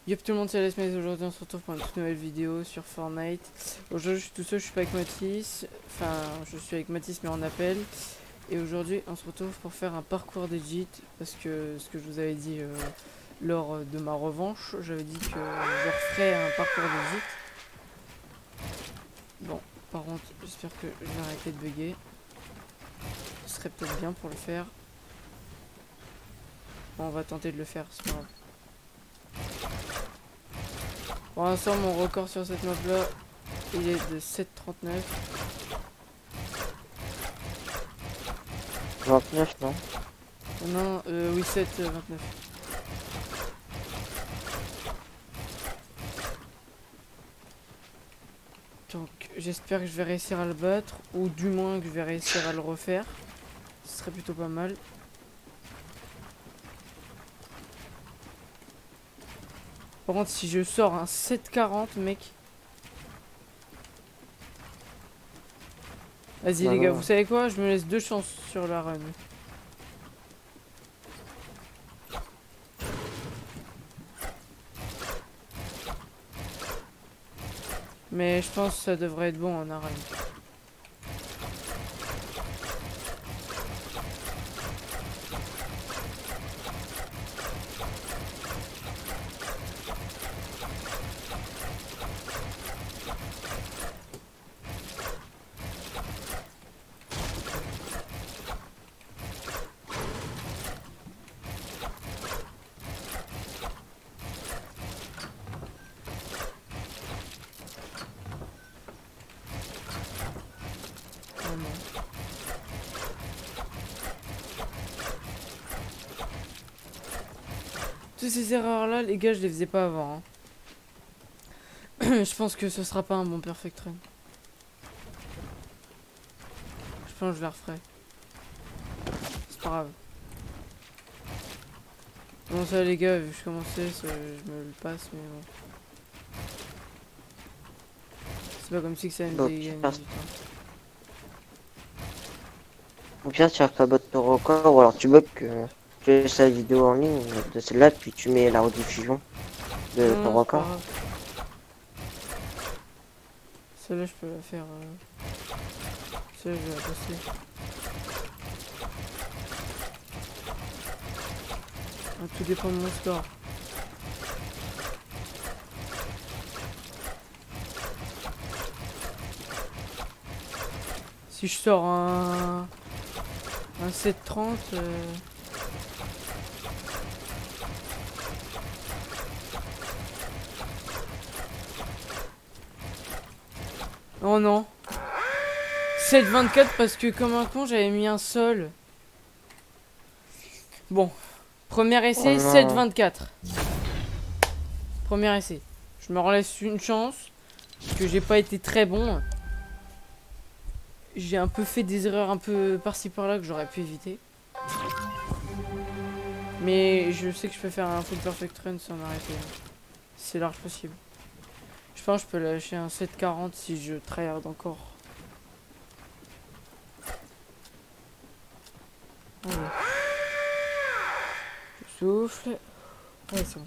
Yop tout le monde, c'est Lesmes. Aujourd'hui on se retrouve pour une toute nouvelle vidéo sur Fortnite. Aujourd'hui je suis tout seul, je suis pas avec Mathis. Enfin, je suis avec Mathis mais en appel. Et aujourd'hui on se retrouve pour faire un parcours d'Egit. Parce que ce que je vous avais dit lors de ma revanche, j'avais dit que je referais un parcours d'Egit. Bon, par contre j'espère que je vais arrêter de bugger. Ce serait peut-être bien pour le faire. Bon, on va tenter de le faire, c'est pas grave. Pour l'instant, mon record sur cette map là, il est de 7,39. 29, non? Non, oui, 7,29. Donc, j'espère que je vais réussir à le battre, ou du moins que je vais réussir à le refaire. Ce serait plutôt pas mal. Par contre, si je sors un 7,40, mec. Vas-y, les gars, vous savez quoi? Je me laisse 2 chances sur la run. Mais je pense que ça devrait être bon en arène. Toutes ces erreurs là, les gars, je les faisais pas avant. Hein. Je pense que ce sera pas un bon perfect run. Je pense que je la referai. C'est pas grave. Bon, ça, les gars, vu que je commençais, je me le passe, mais bon. C'est pas comme si que ça me faisait gagner du temps. Ou bien tu rabotes ton record, ou alors tu bloques que tu laisses la vidéo en ligne de celle-là, puis tu mets la rediffusion de ton record. Celle-là, je peux la faire. Celle-là, je vais la passer. Tout dépend de mon score. Si je sors un 7,30 Oh non. 7,24 parce que comme un con j'avais mis un sol. Bon. Premier essai, 7,24. Premier essai. Je me relaisse une chance. Parce que j'ai pas été très bon. J'ai un peu fait des erreurs un peu par-ci par-là que j'aurais pu éviter. Mais je sais que je peux faire un full perfect run sans m'arrêter. C'est large possible. Je pense que je peux lâcher un 7,40 si je tryhard encore. Allez. Je souffle. Ouais, c'est bon.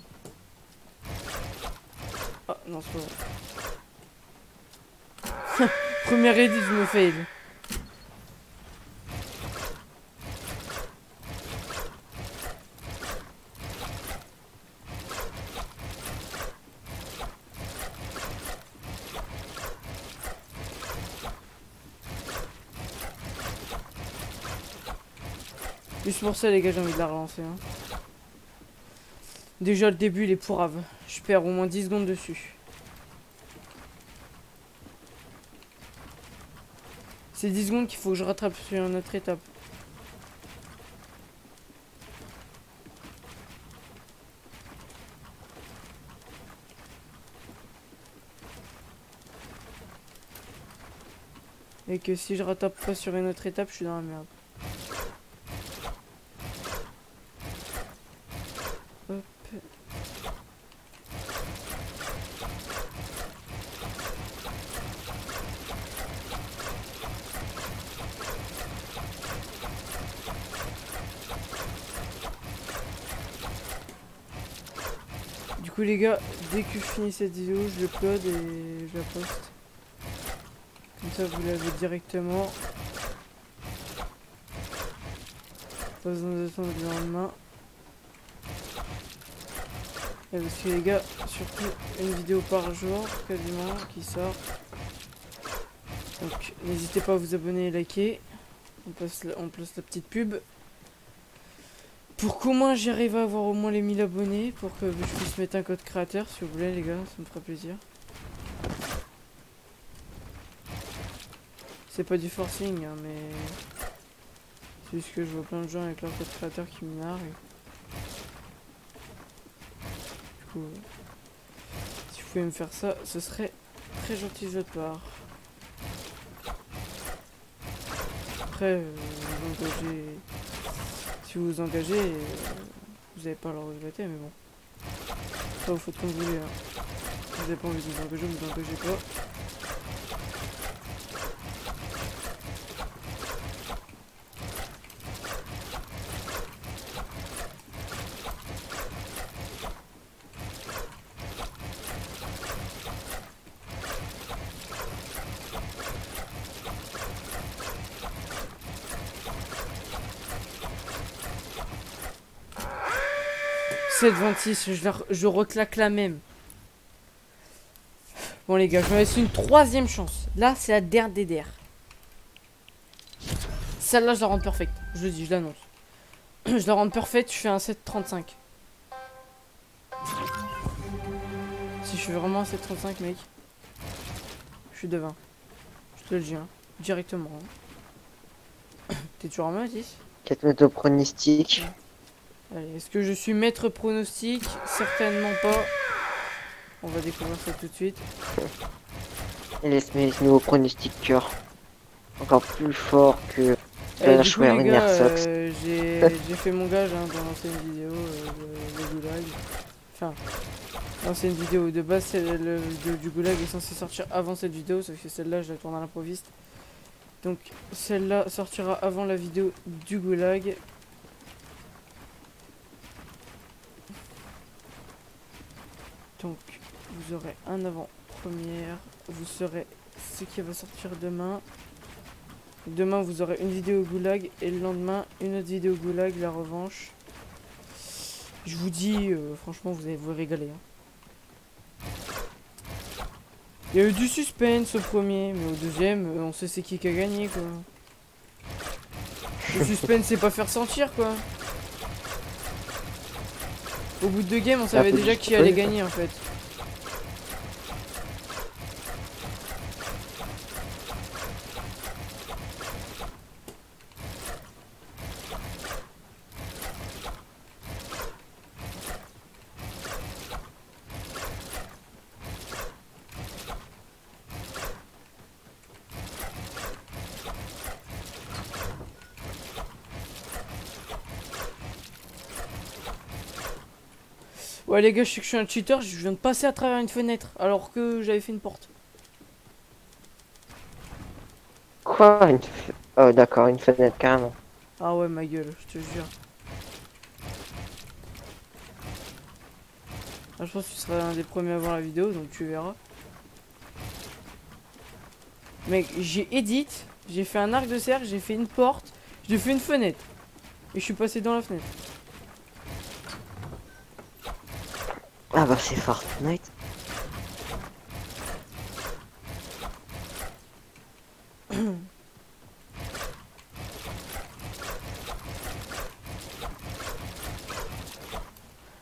Ah non, c'est pas bon. Première edit, je me fail. Juste pour ça, les gars, j'ai envie de la relancer. Hein. Déjà, le début, il est pourrave. Je perds au moins 10 secondes dessus. C'est 10 secondes qu'il faut que je rattrape sur une autre étape. Et que si je rattrape pas sur une autre étape, je suis dans la merde. Hop. Du coup les gars, dès que je finis cette vidéo, je l'upload et je la poste. Comme ça vous l'avez directement. Pas besoin d'attendre le lendemain. Et parce que les gars, surtout une vidéo par jour, quasiment, qui sort. Donc n'hésitez pas à vous abonner et liker. On place la petite pub. Pour qu'au moins j'arrive à avoir au moins les 1000 abonnés. Pour que je puisse mettre un code créateur si vous voulez les gars, ça me fera plaisir. C'est pas du forcing hein, mais... C'est juste que je vois plein de gens avec leur code créateur qui m'énervent. Du coup... Si vous pouvez me faire ça, ce serait très gentil de votre part. Après, vous engagez... Si vous vous engagez, vous n'avez pas à le regretter, mais bon. Ça vous faites comme vous voulez. Hein. Si vous n'avez pas envie de vous engager, vous engagez pas. « 7,26, je reclaque la même. » Bon les gars, je me laisse une troisième chance. Là, c'est la dernière. Celle-là, je la rends parfaite. Je le dis, je l'annonce. Je la rends parfaite, je fais un 7,35. Si je fais vraiment un 7,35, mec, je suis devin. Je te le dis, hein. Directement. Hein. T'es toujours en main, Mathis? 4 mètres au pronostic. Allez, est-ce que je suis maître pronostic? Certainement pas. On va découvrir ça tout de suite. Et laisse mes nouveaux pronostiqueurs. Encore plus fort que Du coup, les gars, j'ai fait mon gage hein, dans l'ancienne vidéo de Goulag. Enfin, l'ancienne vidéo de base, le vidéo du Goulag est censé sortir avant cette vidéo, sauf que celle-là, je la tourne à l'improviste. Donc, celle-là sortira avant la vidéo du Goulag. Donc, vous aurez un avant-première. Vous saurez ce qui va sortir demain. Demain, vous aurez une vidéo Goulag. Et le lendemain, une autre vidéo Goulag, la revanche. Je vous dis, franchement, vous allez vous régaler. Hein. Il y a eu du suspense au premier. Mais au deuxième, on sait c'est qui a gagné, quoi. Le suspense, c'est pas faire sentir, quoi. Au bout de 2 games, on savait déjà qui allait gagner en fait. Ouais les gars, je sais que je suis un cheater, je viens de passer à travers une fenêtre alors que j'avais fait une porte. Quoi Oh d'accord, une fenêtre carrément. Ah ouais ma gueule, je te jure. Ah, je pense que tu seras un des premiers à voir la vidéo, donc tu verras. Mec, j'ai edit, j'ai fait un arc de cercle, j'ai fait une porte, j'ai fait une fenêtre. Et je suis passé dans la fenêtre. Ah bah c'est Fortnite.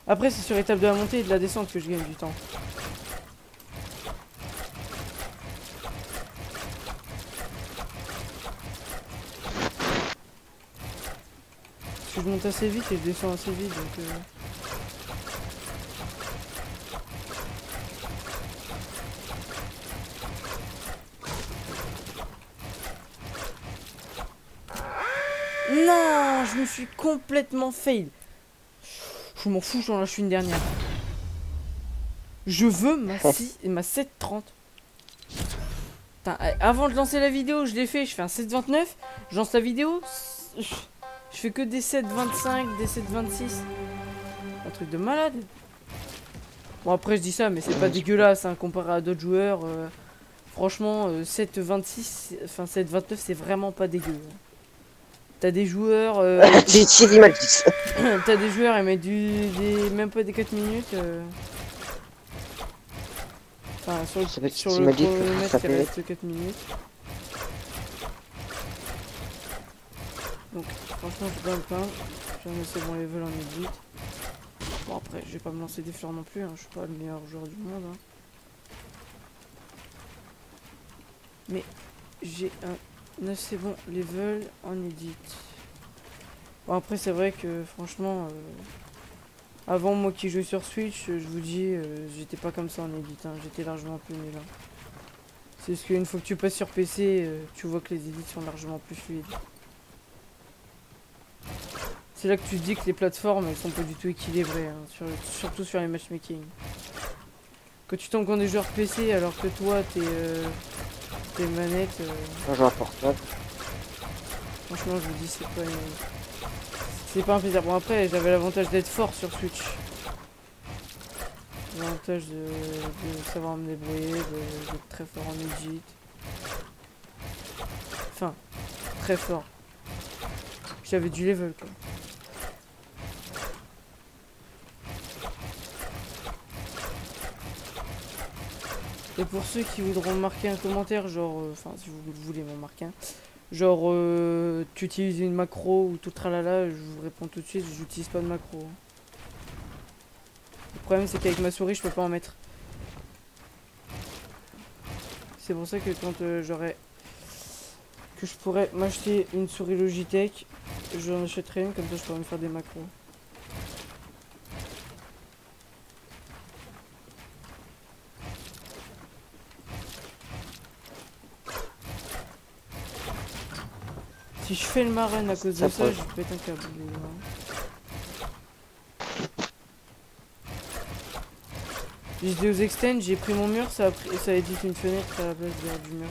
Après c'est sur l'étape de la montée et de la descente que je gagne du temps. Parce que je monte assez vite et je descends assez vite donc Non, je me suis complètement fail. Je m'en fous, j'en lâche une dernière. Je veux ma 7,30. Avant de lancer la vidéo, je l'ai fait, je fais un 7,29. Je lance la vidéo, je fais que des 7,25, des 7,26. Un truc de malade. Bon après je dis ça mais c'est pas dégueulasse hein, comparé à d'autres joueurs. Franchement 7,26, enfin 7,29 c'est vraiment pas dégueu. T'as des joueurs... C'est mal dit. T'as des joueurs ils mettent même pas des 4 minutes. Enfin sur le chronomètre il reste 4 minutes. Donc franchement je vais pas me plaindre. J'ai un assez bon level en edit. Bon après je vais pas me lancer des fleurs non plus, hein. Je suis pas le meilleur joueur du monde. Hein. Mais j'ai un assez bon level en edit. Bon après c'est vrai que franchement avant moi qui jouais sur Switch, je vous dis j'étais pas comme ça en edit, hein. J'étais largement plus nul. Hein. C'est parce qu'une fois que tu passes sur PC, tu vois que les edits sont largement plus fluides. C'est là que tu te dis que les plateformes elles sont pas du tout équilibrées, hein, surtout sur les matchmaking. Quand tu tombes contre des joueurs PC alors que toi tes manettes... Un joueur portable. Franchement je vous dis c'est pas un plaisir. Bon après j'avais l'avantage d'être fort sur Switch. L'avantage de savoir me débrouiller, d'être très fort en edit. Enfin, très fort. J'avais du level quoi. Et pour ceux qui voudront marquer un commentaire, genre, enfin si vous voulez m'en marquer un, genre tu utilises une macro ou tout tralala, je vous réponds tout de suite, j'utilise pas de macro. Le problème c'est qu'avec ma souris je peux pas en mettre. C'est pour ça que quand que je pourrais m'acheter une souris Logitech, j'en achèterai une, comme ça je pourrais me faire des macros. Si je fais le marraine à cause de ça, je pète un câble. J'ai dit aux extend, j'ai pris mon mur, ça a édité une fenêtre à la place du mur.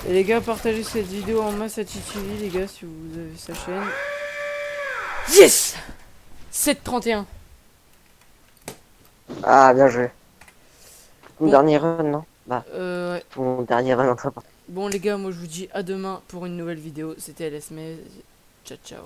Et les gars, partagez cette vidéo en masse à Chichili, les gars, si vous avez sa chaîne. Yes 7,31. Ah, bien joué. Mon bon. dernier run, non? Bah, ouais. mon dernier run entre. Bon les gars, moi je vous dis à demain pour une nouvelle vidéo. C'était LSMez. Ciao ciao.